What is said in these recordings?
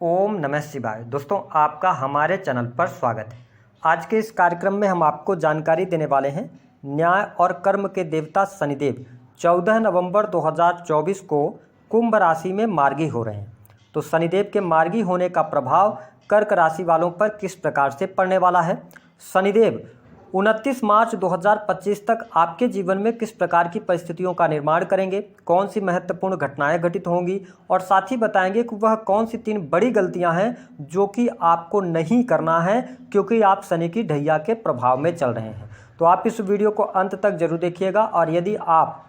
ओम नमः शिवाय। दोस्तों, आपका हमारे चैनल पर स्वागत है। आज के इस कार्यक्रम में हम आपको जानकारी देने वाले हैं न्याय और कर्म के देवता शनिदेव 14 नवंबर 2024 को कुंभ राशि में मार्गी हो रहे हैं। तो शनिदेव के मार्गी होने का प्रभाव कर्क राशि वालों पर किस प्रकार से पड़ने वाला है, शनिदेव 29 मार्च 2025 तक आपके जीवन में किस प्रकार की परिस्थितियों का निर्माण करेंगे, कौन सी महत्वपूर्ण घटनाएं घटित होंगी और साथ ही बताएंगे कि वह कौन सी 3 बड़ी गलतियां हैं जो कि आपको नहीं करना है क्योंकि आप शनि की ढैया के प्रभाव में चल रहे हैं। तो आप इस वीडियो को अंत तक जरूर देखिएगा और यदि आप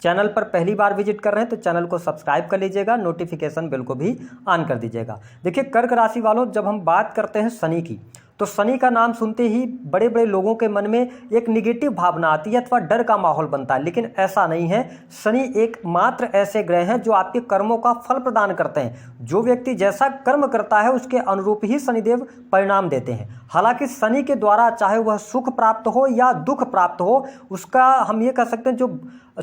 चैनल पर पहली बार विजिट कर रहे हैं तो चैनल को सब्सक्राइब कर लीजिएगा, नोटिफिकेशन बेल को भी ऑन कर दीजिएगा। देखिए, कर्क राशि वालों, जब हम बात करते हैं शनि की, तो शनि का नाम सुनते ही बड़े बड़े लोगों के मन में एक निगेटिव भावना आती है अथवा डर का माहौल बनता है, लेकिन ऐसा नहीं है। शनि एकमात्र ऐसे ग्रह हैं जो आपके कर्मों का फल प्रदान करते हैं। जो व्यक्ति जैसा कर्म करता है उसके अनुरूप ही शनिदेव परिणाम देते हैं। हालांकि शनि के द्वारा चाहे वह सुख प्राप्त हो या दुख प्राप्त हो, उसका हम ये कह सकते हैं जो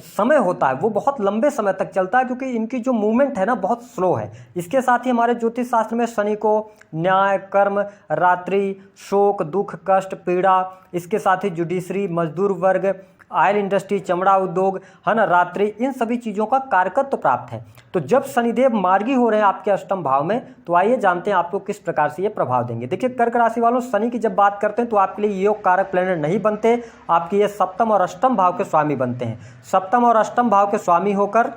समय होता है वो बहुत लंबे समय तक चलता है, क्योंकि इनकी जो मूवमेंट है ना बहुत स्लो है। इसके साथ ही हमारे ज्योतिष शास्त्र में शनि को न्याय, कर्म, रात्रि, शोक, दुख, कष्ट, पीड़ा, इसके साथ ही जुडिशरी, मजदूर वर्ग, ऑयल इंडस्ट्री, चमड़ा उद्योग, है ना, रात्रि, इन सभी चीज़ों का कारकत्व तो प्राप्त है। तो जब शनिदेव मार्गी हो रहे हैं आपके अष्टम भाव में, तो आइए जानते हैं आपको किस प्रकार से ये प्रभाव देंगे। देखिए, कर्क राशि वालों, शनि की जब बात करते हैं तो आपके लिए योग कारक प्लैनेट नहीं बनते, आपके ये सप्तम और अष्टम भाव के स्वामी बनते हैं। सप्तम और अष्टम भाव के स्वामी होकर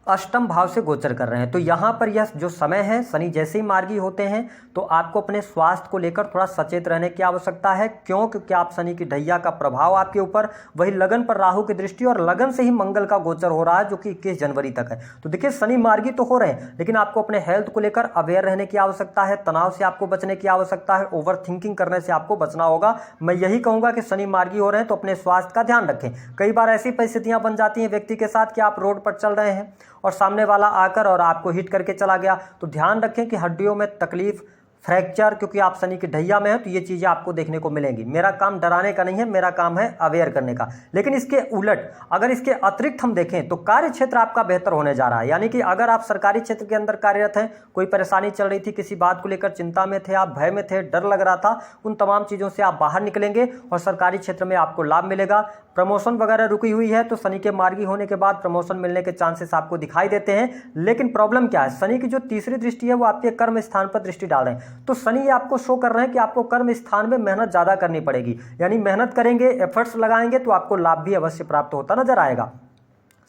अष्टम भाव से गोचर कर रहे हैं। तो यहाँ पर यह जो समय है, शनि जैसे ही मार्गी होते हैं तो आपको अपने स्वास्थ्य को लेकर थोड़ा सचेत रहने की आवश्यकता है। क्यों? क्योंकि आप शनि की ढैया का प्रभाव आपके ऊपर, वही लगन पर राहु की दृष्टि और लगन से ही मंगल का गोचर हो रहा है जो कि 21 जनवरी तक है। तो देखिए, शनि मार्गी तो हो रहे हैं, लेकिन आपको अपने हेल्थ को लेकर अवेयर रहने की आवश्यकता है। तनाव से आपको बचने की आवश्यकता है, ओवर थिंकिंग करने से आपको बचना होगा। मैं यही कहूँगा कि शनि मार्गी हो रहे हैं तो अपने स्वास्थ्य का ध्यान रखें। कई बार ऐसी परिस्थितियाँ बन जाती हैं व्यक्ति के साथ कि आप रोड पर चल रहे हैं और सामने वाला आकर और आपको हिट करके चला गया, तो ध्यान रखें कि हड्डियों में तकलीफ, फ्रैक्चर, क्योंकि आप शनि की ढैया में हैं तो ये चीज़ें आपको देखने को मिलेंगी। मेरा काम डराने का नहीं है, मेरा काम है अवेयर करने का। लेकिन इसके उलट अगर इसके अतिरिक्त हम देखें तो कार्य क्षेत्र आपका बेहतर होने जा रहा है। यानी कि अगर आप सरकारी क्षेत्र के अंदर कार्यरत हैं, कोई परेशानी चल रही थी, किसी बात को लेकर चिंता में थे, आप भय में थे, डर लग रहा था, उन तमाम चीज़ों से आप बाहर निकलेंगे और सरकारी क्षेत्र में आपको लाभ मिलेगा। प्रमोशन वगैरह रुकी हुई है तो शनि के मार्गी होने के बाद प्रमोशन मिलने के चांसेस आपको दिखाई देते हैं। लेकिन प्रॉब्लम क्या है, शनि की जो तीसरी दृष्टि है वो आपके कर्म स्थान पर दृष्टि डाल रहे हैं। तो शनि आपको शो कर रहे हैं कि आपको कर्म स्थान में मेहनत ज़्यादा करनी पड़ेगी। यानी मेहनत करेंगे, एफर्ट्स लगाएंगे तो आपको लाभ भी अवश्य प्राप्त होता नजर आएगा।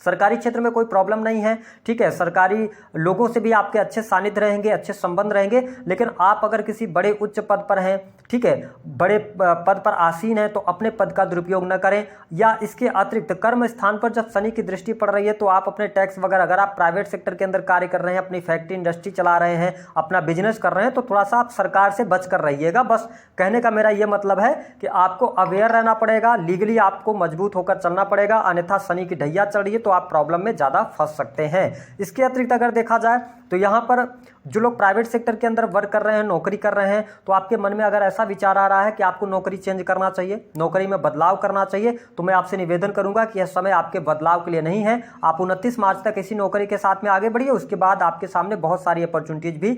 सरकारी क्षेत्र में कोई प्रॉब्लम नहीं है, ठीक है, सरकारी लोगों से भी आपके अच्छे सानिध्य रहेंगे, अच्छे संबंध रहेंगे। लेकिन आप अगर किसी बड़े उच्च पद पर हैं, ठीक है, बड़े पद पर आसीन है, तो अपने पद का दुरुपयोग न करें। या इसके अतिरिक्त कर्म स्थान पर जब शनि की दृष्टि पड़ रही है तो आप अपने टैक्स वगैरह, अगर आप प्राइवेट सेक्टर के अंदर कार्य कर रहे हैं, अपनी फैक्ट्री इंडस्ट्री चला रहे हैं, अपना बिजनेस कर रहे हैं, तो थोड़ा सा आप सरकार से बच कर रहिएगा। बस कहने का मेरा ये मतलब है कि आपको अवेयर रहना पड़ेगा, लीगली आपको मजबूत होकर चलना पड़ेगा, अन्यथा शनि की ढैया चल रही है तो आप प्रॉब्लम में ज़्यादा फंस सकते हैं। इसके अतिरिक्त अगर देखा जाए तो यहाँ पर जो लोग प्राइवेट सेक्टर के अंदर वर्क कर रहे हैं, नौकरी कर रहे हैं, तो आपके मन में अगर ऐसा विचार आ रहा है कि आपको नौकरी चेंज करना चाहिए, नौकरी में बदलाव करना चाहिए, तो मैं आपसे निवेदन करूंगा कि यह समय आपके बदलाव के लिए नहीं है। आप 29 मार्च तक इसी नौकरी के साथ में आगे बढ़िए, उसके बाद आपके सामने बहुत सारी अपॉर्चुनिटीज भी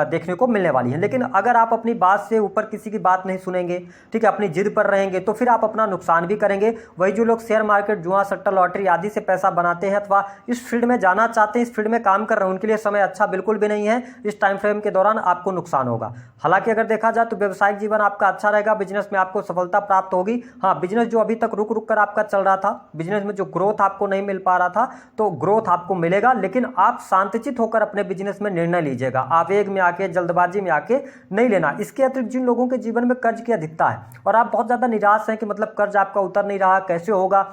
देखने को मिलने वाली है। लेकिन अगर आप अपनी बात से ऊपर किसी की बात नहीं सुनेंगे, ठीक है, अपनी जिद पर रहेंगे, तो फिर आप अपना नुकसान भी करेंगे। वही जो लोग शेयर मार्केट, जुआ, सट्टा, लॉटरी आदि से पैसा बनाते हैं अथवा इस फील्ड में जाना चाहते हैं, इस फील्ड में काम कर रहे हैं, उनके लिए समय अच्छा बिल्कुल भी नहीं है। इस टाइम फ्रेम के दौरान आपको नुकसान होगा। हालांकि अगर देखा जाए तो व्यवसायिक जीवन आपका अच्छा रहेगा, बिजनेस में आपको सफलता प्राप्त होगी। हाँ, बिजनेस जो अभी तक रुक रुक कर आपका चल रहा था, बिजनेस में जो ग्रोथ आपको नहीं मिल पा रहा था, तो ग्रोथ आपको मिलेगा। लेकिन आप शांतचित होकर अपने बिजनेस में निर्णय लीजिएगा, आवेग में आके, जल्दबाजी में आके नहीं लेना। इसके अतिरिक्त जिन लोगों के जीवन में कर्ज की अधिकता है और आप बहुत ज्यादा निराश हैं कि मतलब कर्ज आपका उतर नहीं रहा, कैसे होगा,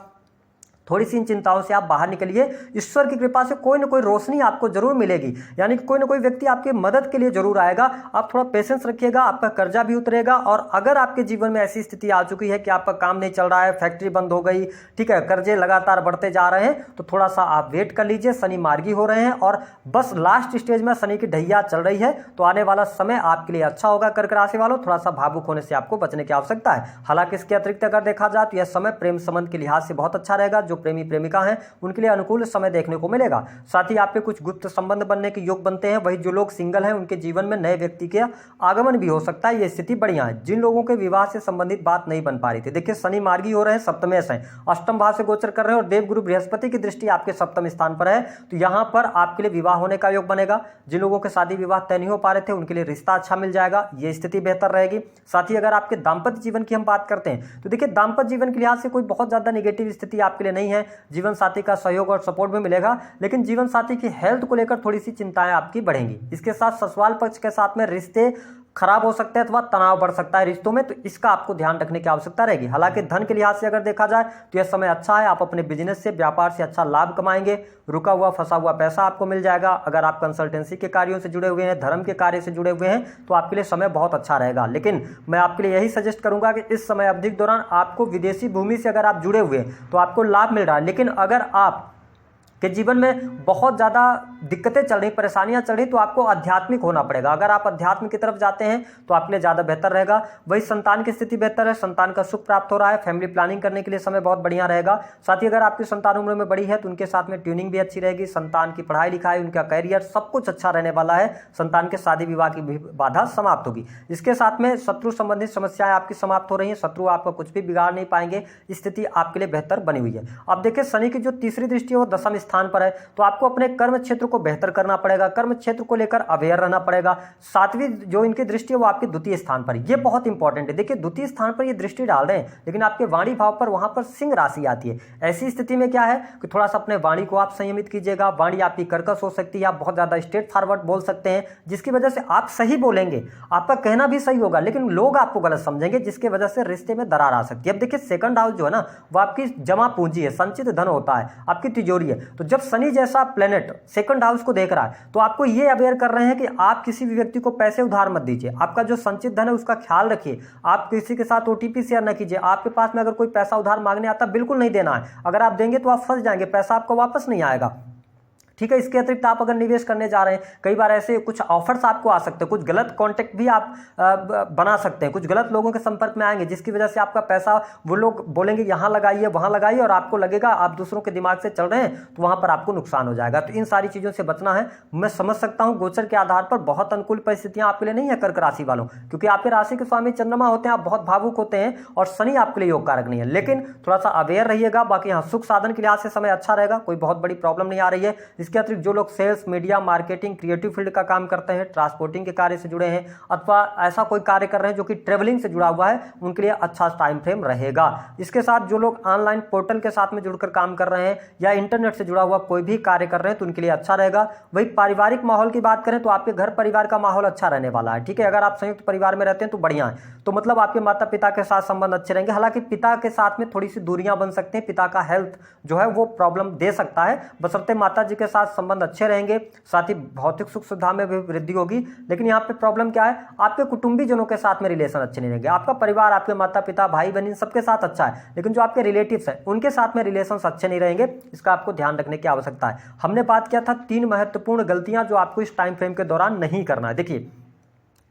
थोड़ी सी इन चिंताओं से आप बाहर निकलिए। ईश्वर की कृपा से कोई ना कोई रोशनी आपको जरूर मिलेगी, यानी कि कोई ना कोई व्यक्ति आपकी मदद के लिए जरूर आएगा। आप थोड़ा पेशेंस रखिएगा, आपका कर्जा भी उतरेगा। और अगर आपके जीवन में ऐसी स्थिति आ चुकी है कि आपका काम नहीं चल रहा है, फैक्ट्री बंद हो गई, ठीक है, कर्जे लगातार बढ़ते जा रहे हैं, तो थोड़ा सा आप वेट कर लीजिए। शनि मार्गी हो रहे हैं और बस लास्ट स्टेज में शनि की ढैया चल रही है, तो आने वाला समय आपके लिए अच्छा होगा। कर्क राशि वालों, थोड़ा सा भावुक होने से आपको बचने की आवश्यकता है। हालांकि इसके अतिरिक्त अगर देखा जाए तो यह समय प्रेम संबंध के लिहाज से बहुत अच्छा रहेगा। जो प्रेमी प्रेमिका हैं उनके लिए अनुकूल समय देखने को मिलेगा। साथ ही आपके कुछ गुप्त संबंध बनने के योग बनते हैं। वही जो लोग सिंगल हैं उनके जीवन में नए व्यक्ति के आगमन भी हो सकता है। ये स्थिति बढ़िया है। जिन लोगों के विवाह से संबंधित बात नहीं बन पा रही थी, देखिए शनि मार्गी हो रहे हैं, सप्तमेश हैं, अष्टम भाव से गोचर कर रहे हैं और देवगुरु बृहस्पति की दृष्टि आपके सप्तम स्थान पर है, तो यहां पर आपके लिए विवाह होने का योग बनेगा। जिन लोगों के शादी विवाह तय नहीं हो पा रहे थे उनके लिए रिश्ता अच्छा मिल जाएगा, ये स्थिति बेहतर रहेगी। साथ ही अगर आपके दाम्पत्य जीवन की हम बात करते हैं तो देखिए दाम्पत्य जीवन के लिहाज से कोई बहुत ज्यादा नेगेटिव स्थिति आपके लिए नहीं है। जीवन साथी का सहयोग और सपोर्ट भी मिलेगा, लेकिन जीवन साथी की हेल्थ को लेकर थोड़ी सी चिंताएं आपकी बढ़ेंगी। इसके साथ ससुराल पक्ष के साथ में रिश्ते खराब हो सकते हैं अथवा तनाव बढ़ सकता है रिश्तों में, तो इसका आपको ध्यान रखने की आवश्यकता रहेगी। हालांकि धन के लिहाज से अगर देखा जाए तो यह समय अच्छा है। आप अपने बिजनेस से, व्यापार से अच्छा लाभ कमाएंगे। रुका हुआ फंसा हुआ पैसा आपको मिल जाएगा। अगर आप कंसल्टेंसी के कार्यों से जुड़े हुए हैं, धर्म के कार्य से जुड़े हुए हैं, तो आपके लिए समय बहुत अच्छा रहेगा। लेकिन मैं आपके लिए यही सजेस्ट करूंगा कि इस समय अवधि के दौरान आपको विदेशी भूमि से अगर आप जुड़े हुए हैं तो आपको लाभ मिल रहा है। लेकिन अगर आप कि जीवन में बहुत ज़्यादा दिक्कतें चल रही, परेशानियां चल रही, तो आपको आध्यात्मिक होना पड़ेगा। अगर आप अध्यात्म की तरफ जाते हैं तो आपके लिए ज़्यादा बेहतर रहेगा। वही संतान की स्थिति बेहतर है, संतान का सुख प्राप्त हो रहा है, फैमिली प्लानिंग करने के लिए समय बहुत बढ़िया रहेगा। साथ ही अगर आपकी संतान उम्र में बड़ी है तो उनके साथ में ट्यूनिंग भी अच्छी रहेगी। संतान की पढ़ाई लिखाई, उनका करियर, सब कुछ अच्छा रहने वाला है। संतान के शादी विवाह की भी बाधा समाप्त होगी। इसके साथ में शत्रु संबंधित समस्याएं आपकी समाप्त हो रही हैं। शत्रु आपका कुछ भी बिगाड़ नहीं पाएंगे, स्थिति आपके लिए बेहतर बनी हुई है। अब देखिए शनि की जो तीसरी दृष्टि है वो दशम स्थान पर है, तो आपको अपने कर्म क्षेत्र को बेहतर करना पड़ेगा, कर्म क्षेत्र को लेकर अवेयर रहना पड़ेगा। सातवीं जो इनकी दृष्टि है वो आपके द्वितीय स्थान पर, ये बहुत इंपॉर्टेंट है। देखिए द्वितीय स्थान पर ये दृष्टि डाल रहे हैं, लेकिन आपके वाणी भाव पर वहां पर सिंह राशि आती है। ऐसी स्थिति में क्या है कि थोड़ा सा अपने वाणी को आप संयमित कीजिएगा। वाणी आपकी कर्कश हो सकती है, आप बहुत ज्यादा स्ट्रेट फॉरवर्ड बोल सकते हैं, जिसकी वजह से आप सही बोलेंगे, आपका कहना भी सही होगा, लेकिन लोग आपको गलत समझेंगे, जिसकी वजह से रिश्ते में दरार आ सकती है। अब देखिए सेकंड हाउस जो है ना वो आपकी जमा पूंजी है, संचित धन होता है, आपकी तिजोरी है। तो जब शनि जैसा प्लेनेट सेकंड हाउस को देख रहा है तो आपको ये अवेयर कर रहे हैं कि आप किसी भी व्यक्ति को पैसे उधार मत दीजिए। आपका जो संचित धन है उसका ख्याल रखिए। आप किसी के साथ ओटीपी शेयर न कीजिए। आपके पास में अगर कोई पैसा उधार मांगने आता बिल्कुल नहीं देना है। अगर आप देंगे तो आप फंस जाएंगे, पैसा आपको वापस नहीं आएगा। ठीक है। इसके अतिरिक्त आप अगर निवेश करने जा रहे हैं, कई बार ऐसे कुछ ऑफर्स आपको आ सकते हैं, कुछ गलत कॉन्टेक्ट भी आप बना सकते हैं, कुछ गलत लोगों के संपर्क में आएंगे, जिसकी वजह से आपका पैसा वो लोग बोलेंगे यहाँ लगाइए वहाँ लगाइए, और आपको लगेगा आप दूसरों के दिमाग से चल रहे हैं, तो वहाँ पर आपको नुकसान हो जाएगा। तो इन सारी चीज़ों से बचना है। मैं समझ सकता हूँ गोचर के आधार पर बहुत अनुकूल परिस्थितियाँ आपके लिए नहीं है कर्क राशि वालों, क्योंकि आपके राशि के स्वामी चंद्रमा होते हैं, आप बहुत भावुक होते हैं और शनि आपके लिए योग कारक नहीं है। लेकिन थोड़ा सा अवेयर रहिएगा। बाकी यहाँ सुख साधन के लिहाज से समय अच्छा रहेगा, कोई बहुत बड़ी प्रॉब्लम नहीं आ रही है। इसके अतिरिक्त जो लोग sales, media, marketing, creative field का काम करते हैं, ट्रांसपोर्टिंग के कार्य से जुड़े हैं, अथवा ऐसा कोई कार्य कर रहे हैं जो कि ट्रेवलिंग से जुड़ा हुआ है, उनके लिए अच्छा टाइम फ्रेम रहेगा। इसके साथ जो लोग ऑनलाइन पोर्टल के साथ में जुड़कर काम कर रहे हैं या इंटरनेट से जुड़ा हुआ कोई भी कार्य कर रहे हैं तो उनके लिए अच्छा रहेगा। वही पारिवारिक माहौल की बात करें तो आपके घर परिवार का माहौल अच्छा रहने वाला है। ठीक है। अगर आप संयुक्त परिवार में रहते हैं तो बढ़िया है, तो मतलब आपके माता पिता के साथ संबंध अच्छे रहेंगे। हालांकि पिता के साथ में थोड़ी सी दूरियां बन सकती हैं, पिता का हेल्थ जो है वो प्रॉब्लम दे सकता है, बशर्ते माता जी के साथ संबंध अच्छे रहेंगे। साथ ही भौतिक सुख सुविधा में भी वृद्धि होगी। लेकिन यहाँ पे प्रॉब्लम क्या है, आपके कुटुंबी जनों के साथ में रिलेशन अच्छे नहीं रहेंगे। आपका परिवार, आपके माता पिता, भाई बहन सबके साथ अच्छा है, लेकिन जो आपके रिलेटिव्स हैं उनके साथ में रिलेशन अच्छे नहीं रहेंगे। इसका आपको ध्यान रखने की आवश्यकता है। हमने बात किया था 3 महत्वपूर्ण गलतियां जो आपको इस टाइम फ्रेम के दौरान नहीं करना है। देखिए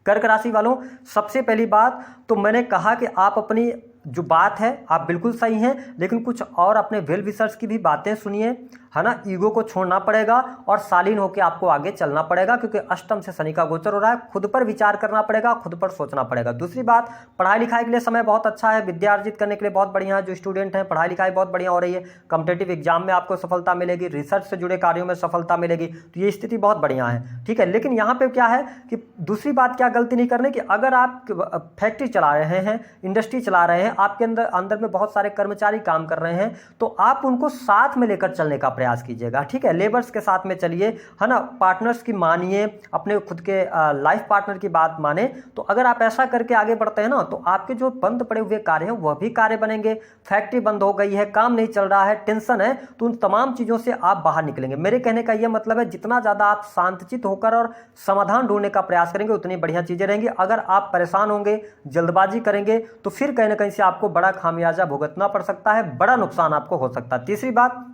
कर्क राशि वालों, सबसे पहली बात तो मैंने कहा कि आप अपनी जो बात है आप बिल्कुल सही हैं, लेकिन कुछ और अपने वेल विशर्स की भी बातें सुनिए, है ना। ईगो को छोड़ना पड़ेगा और शालीन होकर आपको आगे चलना पड़ेगा, क्योंकि अष्टम से शनि का गोचर हो रहा है। खुद पर विचार करना पड़ेगा, खुद पर सोचना पड़ेगा। दूसरी बात, पढ़ाई लिखाई के लिए समय बहुत अच्छा है, विद्या अर्जित करने के लिए बहुत बढ़िया है। जो स्टूडेंट हैं पढ़ाई लिखाई बहुत बढ़िया हो रही है, कॉम्पिटेटिव एग्जाम में आपको सफलता मिलेगी, रिसर्च से जुड़े कार्यों में सफलता मिलेगी, तो ये स्थिति बहुत बढ़िया है। ठीक है। लेकिन यहाँ पे क्या है कि दूसरी बात क्या गलती नहीं करने की, अगर आप फैक्ट्री चला रहे हैं, इंडस्ट्री चला रहे हैं, आपके अंदर में बहुत सारे कर्मचारी काम कर रहे हैं, तो आप उनको साथ में लेकर चलने का प्रयास कीजिएगा। ठीक है। लेबर्स के साथ में चलिए, है ना। पार्टनर्स की मानिए, अपने खुद के लाइफ पार्टनर की बात माने। तो अगर आप ऐसा करके आगे बढ़ते हैं ना, तो आपके जो बंद पड़े हुए कार्य हैं वह भी कार्य बनेंगे। फैक्ट्री बंद हो गई है, काम नहीं चल रहा है, टेंशन है, तो उन तमाम चीजों से आप बाहर निकलेंगे। मेरे कहने का यह मतलब है, जितना ज्यादा आप शांतचित्त होकर और समाधान ढूंढने का प्रयास करेंगे उतनी बढ़िया चीजें रहेंगी। अगर आप परेशान होंगे, जल्दबाजी करेंगे, तो फिर कहीं ना कहीं से आपको बड़ा खामियाजा भुगतना पड़ सकता है, बड़ा नुकसान आपको हो सकता है। तीसरी बात,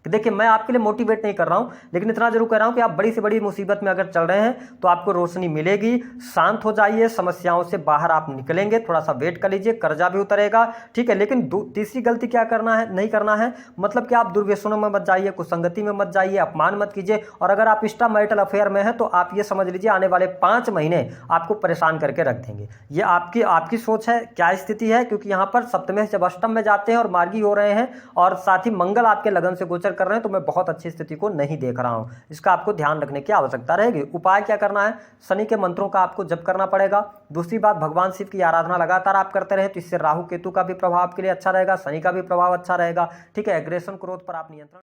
देखिए मैं आपके लिए मोटिवेट नहीं कर रहा हूं, लेकिन इतना जरूर कह रहा हूं कि आप बड़ी से बड़ी मुसीबत में अगर चल रहे हैं तो आपको रोशनी मिलेगी। शांत हो जाइए, समस्याओं से बाहर आप निकलेंगे, थोड़ा सा वेट कर लीजिए, कर्जा भी उतरेगा, ठीक है। लेकिन तीसरी गलती क्या करना है, नहीं करना है, मतलब कि आप दुर्व्यसनों में मत जाइए, कुसंगति में मत जाइए, अपमान मत कीजिए। और अगर आप एक्स्ट्रा मैरिटल अफेयर में हैं तो आप ये समझ लीजिए आने वाले 5 महीने आपको परेशान करके रख देंगे। ये आपकी सोच है, क्या स्थिति है, क्योंकि यहां पर सप्तम से जब अष्टम में जाते हैं और मार्गी हो रहे हैं और साथ ही मंगल आपके लगन से गोचर कर रहे हैं, तो मैं बहुत अच्छी स्थिति को नहीं देख रहा हूं। इसका आपको ध्यान रखने की आवश्यकता रहेगी। उपाय क्या करना है, शनि के मंत्रों का आपको जप करना पड़ेगा। दूसरी बात, भगवान शिव की आराधना लगातार आप करते रहे तो इससे राहु केतु का भी प्रभाव आपके लिए अच्छा रहेगा, शनि का भी प्रभाव अच्छा रहेगा, ठीक है। एग्रेशन, क्रोध पर आप नियंत्रण